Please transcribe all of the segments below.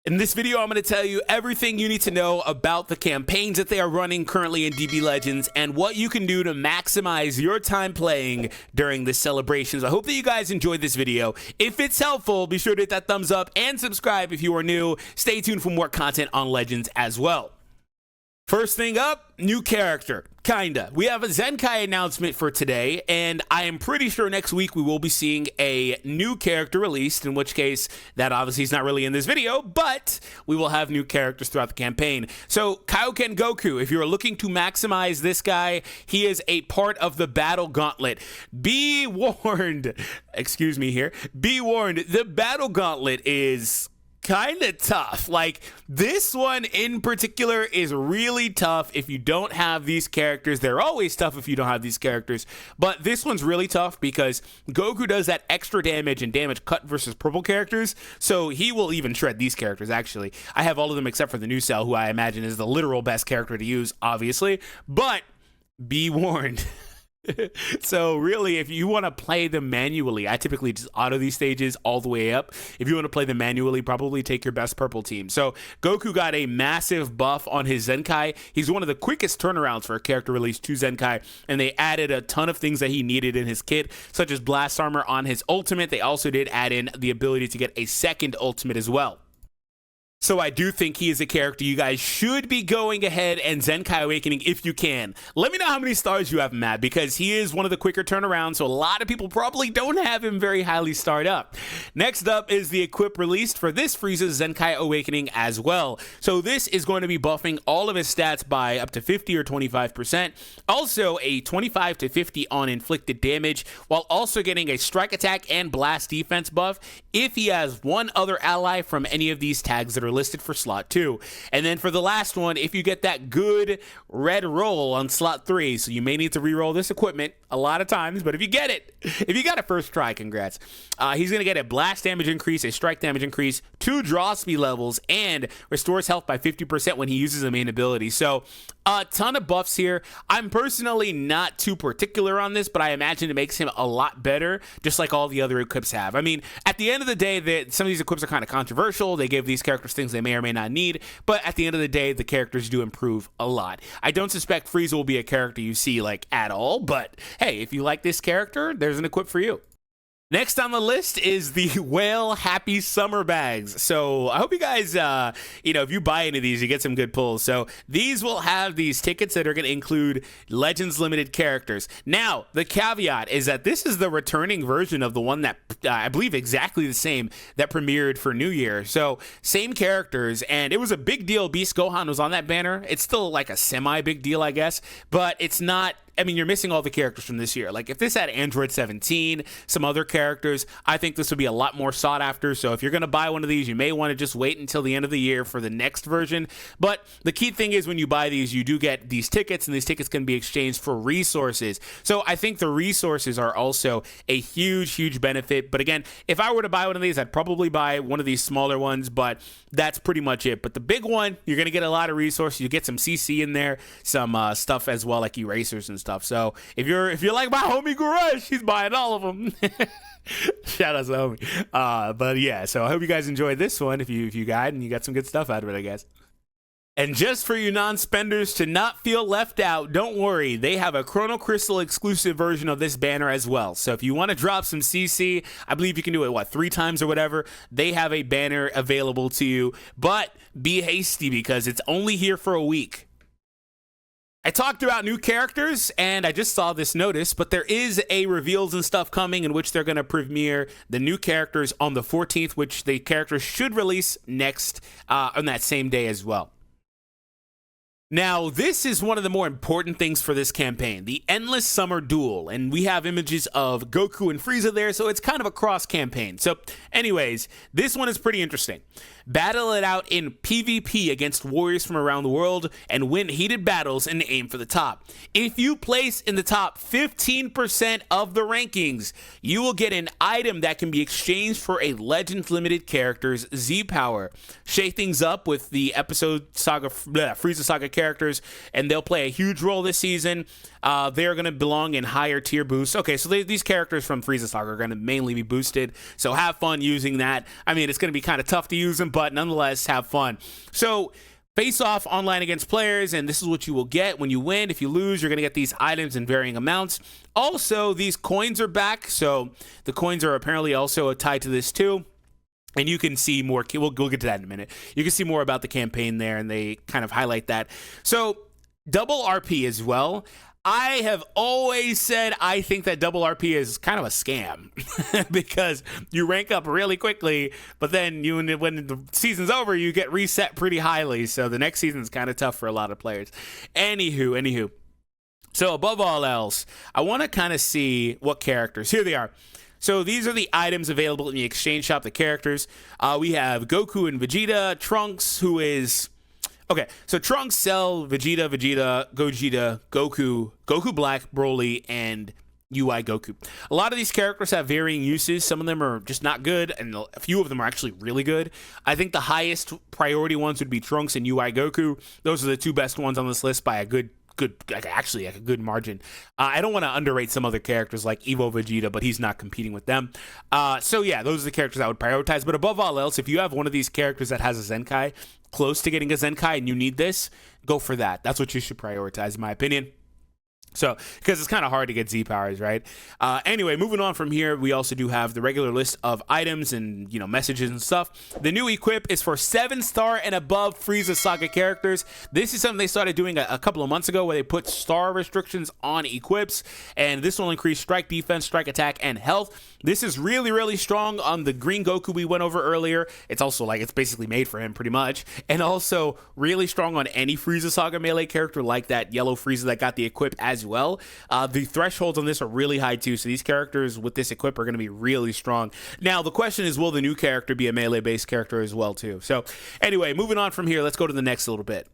In this video, I'm going to tell you everything you need to know about the campaigns that they are running currently in DB Legends and what you can do to maximize your time playing during the celebrations. I hope that you guys enjoyed this video. If it's helpful, be sure to hit that thumbs up and subscribe if you are new. Stay tuned for more content on Legends as well. First thing up, new character. Kinda. We have a Zenkai announcement for today, and I am pretty sure next week we will be seeing a new character released, in which case that obviously is not really in this video, but we will have new characters throughout the campaign. So Kaioken Goku, if you're looking to maximize this guy, he is a part of the Battle Gauntlet. Be warned, excuse me here, be warned, the Battle Gauntlet is kind of tough. Like, this one in particular is really tough if you don't have these characters. They're always tough if you don't have these characters, but this one's really tough because Goku does that extra damage and damage cut versus purple characters, so he will even shred these characters. Actually, I have all of them except for the new Cell, who I imagine is the literal best character to use, obviously, but be warned. So really, if you want to play them manually, I typically just auto these stages all the way up. If you want to play them manually, probably take your best purple team. So Goku got a massive buff on his Zenkai. He's one of the quickest turnarounds for a character release to Zenkai, and they added a ton of things that he needed in his kit, such as blast armor on his ultimate. They also did add in the ability to get a second ultimate as well. So I do think he is a character you guys should be going ahead and Zenkai Awakening if you can. Let me know how many stars you have him at, because he is one of the quicker turnarounds, so a lot of people probably don't have him very highly starred up. Next up is the equip released for this Frieza Zenkai Awakening as well. So this is going to be buffing all of his stats by up to 50 or 25%. Also a 25 to 50 on inflicted damage, while also getting a strike attack and blast defense buff if he has one other ally from any of these tags that are listed for slot 2. And then for the last one, if you get that good red roll on slot 3, so you may need to re-roll this equipment a lot of times, but if you get it, if you got it first try, congrats. He's going to get a blast damage increase, a strike damage increase, 2 draw speed levels, and restores health by 50% when he uses a main ability. So a ton of buffs here. I'm personally not too particular on this, but I imagine it makes him a lot better, just like all the other equips have. I mean, at the end of the day, some of these equips are kind of controversial. They give these characters things they may or may not need, but at the end of the day, the characters do improve a lot. I don't suspect Frieza will be a character you see like at all, but hey, if you like this character, there's an equip for you. Next on the list is the Whale Happy Summer Bags. So I hope you guys, if you buy any of these, you get some good pulls. So these will have these tickets that are going to include Legends Limited characters. Now, the caveat is that this is the returning version of the one that I believe exactly the same that premiered for New Year. So same characters, and it was a big deal. Beast Gohan was on that banner. It's still like a semi-big deal, I guess, but it's not. I mean, you're missing all the characters from this year. Like, if this had Android 17, some other characters, I think this would be a lot more sought after. So if you're going to buy one of these, you may want to just wait until the end of the year for the next version. But the key thing is when you buy these, you do get these tickets, and these tickets can be exchanged for resources. So I think the resources are also a huge, huge benefit. But again, if I were to buy one of these, I'd probably buy one of these smaller ones, but that's pretty much it. But the big one, you're going to get a lot of resources. You get some CC in there, some stuff as well, like erasers and stuff. So if you're like my homie Guresh, he's buying all of them. Shout out to the homie. But yeah, so I hope you guys enjoyed this one. If you got and you got some good stuff out of it, I guess. And just for you non-spenders to not feel left out, don't worry. They have a Chrono Crystal exclusive version of this banner as well. So if you want to drop some CC, I believe you can do it, 3 times or whatever. They have a banner available to you. But be hasty because it's only here for a week. I talked about new characters, and I just saw this notice, but there is a reveals and stuff coming in which they're going to premiere the new characters on the 14th, which the characters should release next on that same day as well. Now, this is one of the more important things for this campaign, the Endless Summer Duel, and we have images of Goku and Frieza there, so it's kind of a cross campaign. So anyways, this one is pretty interesting. Battle it out in PvP against warriors from around the world and win heated battles and aim for the top. If you place in the top 15% of the rankings, you will get an item that can be exchanged for a Legends Limited character's Z-Power. Shake things up with the Frieza Saga characters, and they'll play a huge role this season. They're going to belong in higher tier boosts. Okay, so these characters from Frieza Saga are going to mainly be boosted, so have fun using that. I mean, it's going to be kind of tough to use them, but nonetheless, have fun. So face off online against players, and this is what you will get when you win. If you lose, you're going to get these items in varying amounts. Also, these coins are back, so the coins are apparently also tied to this too. And you can see more, we'll get to that in a minute. You can see more about the campaign there, and they kind of highlight that. So, double RP as well. I have always said I think that double RP is kind of a scam because you rank up really quickly, but then when the season's over, you get reset pretty highly. So the next season's kind of tough for a lot of players. Anywho. So above all else, I want to kind of see what characters. Here they are. So these are the items available in the exchange shop, the characters. We have Goku and Vegeta, Trunks, who is... Okay, so Trunks, Cell, Vegeta, Gogeta, Goku Black, Broly, and UI Goku. A lot of these characters have varying uses. Some of them are just not good, and a few of them are actually really good. I think the highest priority ones would be Trunks and UI Goku. Those are the two best ones on this list by a good margin. I don't want to underrate some other characters like Evo Vegeta, but he's not competing with them. So yeah, those are the characters I would prioritize. But above all else, if you have one of these characters that has a Zenkai, close to getting a Zenkai, and you need this, go for that. That's what you should prioritize, in my opinion. So, because it's kind of hard to get Z powers, right? Anyway, moving on from here, we also do have the regular list of items and, messages and stuff. The new equip is for 7-star and above Frieza Saga characters. This is something they started doing a couple of months ago where they put star restrictions on equips, and this will increase strike defense, strike attack, and health. This is really, really strong on the green Goku we went over earlier. It's also it's basically made for him pretty much, and also really strong on any Frieza Saga melee character like that yellow Frieza that got the equip as well. The thresholds on this are really high too, so these characters with this equip are going to be really strong. Now the question is, will the new character be a melee based character as well too? So anyway, moving on from here, let's go to the next little bit.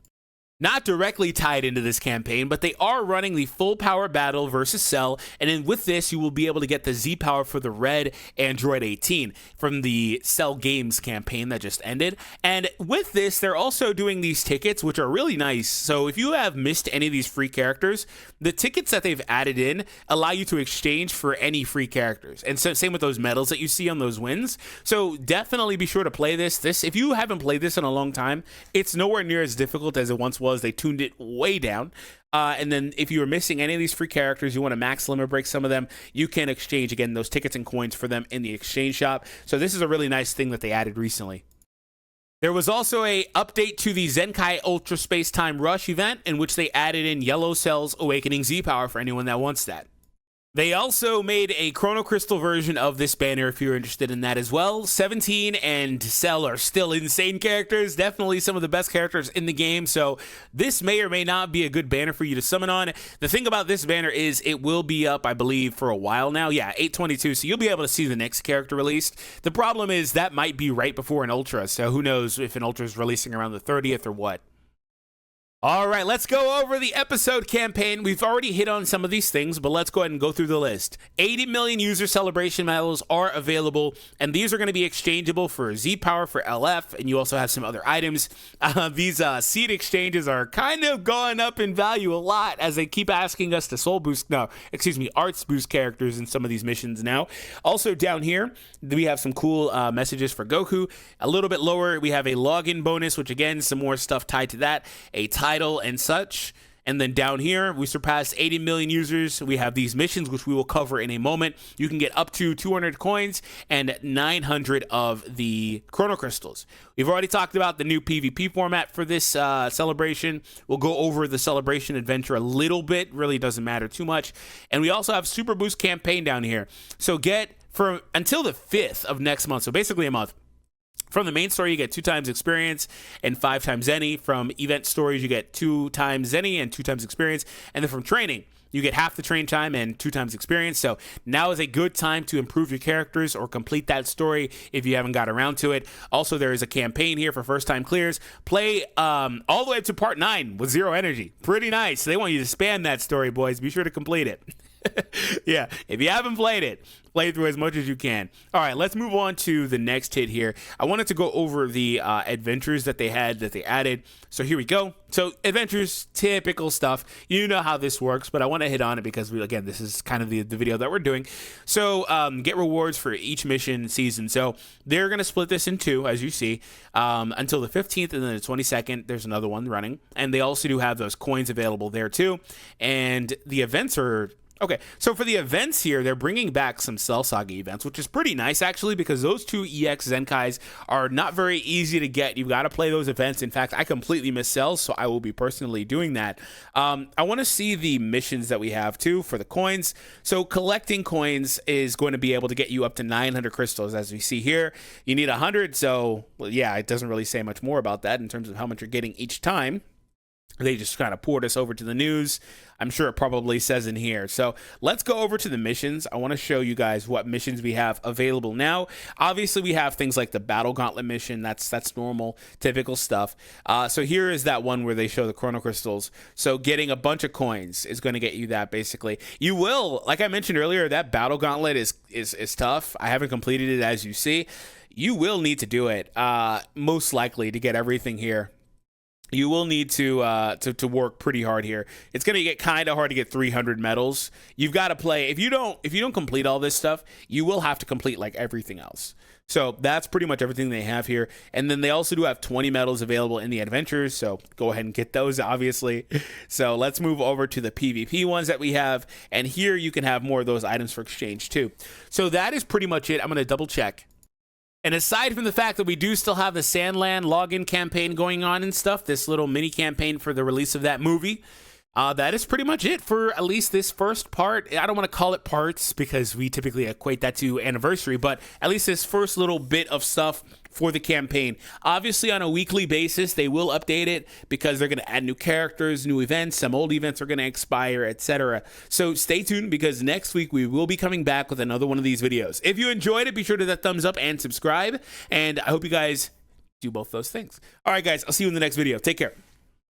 Not directly tied into this campaign, but they are running the full power battle versus Cell, and then with this you will be able to get the Z power for the red Android 18 from the Cell Games campaign that just ended. And with this, they're also doing these tickets, which are really nice. So if you have missed any of these free characters, the tickets that they've added in allow you to exchange for any free characters, and so same with those medals that you see on those wins. So definitely be sure to play this. If you haven't played this in a long time, it's nowhere near as difficult as it once was. They tuned it way down. And then if you are missing any of these free characters, you want to max limit break some of them, you can exchange, again, those tickets and coins for them in the exchange shop. So this is a really nice thing that they added recently. There was also a update to the Zenkai Ultra Space Time Rush event in which they added in Yellow Cell's Awakening Z Power for anyone that wants that. They also made a Chrono Crystal version of this banner if you're interested in that as well. 17 and Cell are still insane characters, definitely some of the best characters in the game, so this may or may not be a good banner for you to summon on. The thing about this banner is it will be up, I believe, for a while now. Yeah, 8/22, so you'll be able to see the next character released. The problem is that might be right before an Ultra, so who knows if an Ultra is releasing around the 30th or what. All right, let's go over the episode campaign. We've already hit on some of these things, but let's go ahead and go through the list. 80 million user celebration medals are available, and these are going to be exchangeable for Z Power for LF, and you also have some other items. These seed exchanges are kind of going up in value a lot as they keep asking us to arts boost characters in some of these missions now. Also down here, we have some cool messages for Goku. A little bit lower, we have a login bonus, which again, some more stuff tied to that. A title and such. And then down here, we surpassed 80 million users. We have these missions, which we will cover in a moment. You can get up to 200 coins and 900 of the Chrono Crystals. We've already talked about the new PvP format for this celebration. We'll go over the celebration adventure a little bit. Really doesn't matter too much. And we also have Super Boost campaign down here. So get for until the 5th of next month. So basically a month. From the main story, you get 2 times experience and 5 times Zenny. From event stories, you get 2 times Zenny and 2 times experience. And then from training, you get half the train time and 2 times experience. So now is a good time to improve your characters or complete that story if you haven't got around to it. Also, there is a campaign here for first time clears. Play all the way up to part 9 with 0 energy. Pretty nice. They want you to spam that story, boys. Be sure to complete it. Yeah, if you haven't played it, play through as much as you can. All right, let's move on to the next hit here. I wanted to go over the adventures that they added. So here we go. So adventures, typical stuff. You know how this works, but I want to hit on it because, again, this is kind of the video that we're doing. So get rewards for each mission season. So they're going to split this in two, as you see, until the 15th and then the 22nd. There's another one running. And they also do have those coins available there too. And the events are... Okay, so for the events here, they're bringing back some Cell Saga events, which is pretty nice, actually, because those two EX Zenkais are not very easy to get. You've got to play those events. In fact, I completely miss Cells, so I will be personally doing that. I want to see the missions that we have, too, for the coins. So collecting coins is going to be able to get you up to 900 crystals, as we see here. You need 100, so, well, yeah, it doesn't really say much more about that in terms of how much you're getting each time. They just kind of poured us over to the news. I'm sure it probably says in here. So let's go over to the missions. I want to show you guys what missions we have available now. Obviously, we have things like the Battle Gauntlet mission. That's normal, typical stuff. So here is that one where they show the Chrono Crystals. So getting a bunch of coins is going to get you that, basically. You will, like I mentioned earlier, that Battle Gauntlet is tough. I haven't completed it, as you see. You will need to do it, most likely, to get everything here. You will need to work pretty hard here. It's gonna get kind of hard to get 300 medals. You've got to play. If you don't complete all this stuff, you will have to complete like everything else. So that's pretty much everything they have here. And then they also do have 20 medals available in the adventures. So go ahead and get those, obviously. So let's move over to the PvP ones that we have. And here you can have more of those items for exchange too. So that is pretty much it. I'm gonna double check. And aside from the fact that we do still have the Sandland login campaign going on and stuff, this little mini campaign for the release of that movie, that is pretty much it for at least this first part. I don't want to call it parts because we typically equate that to anniversary, but at least this first little bit of stuff for the campaign. Obviously, on a weekly basis, they will update it because they're going to add new characters, new events, some old events are going to expire, etc. So stay tuned because next week we will be coming back with another one of these videos. If you enjoyed it, be sure to hit that thumbs up and subscribe, and I hope you guys do both those things. All right, guys, I'll see you in the next video. Take care.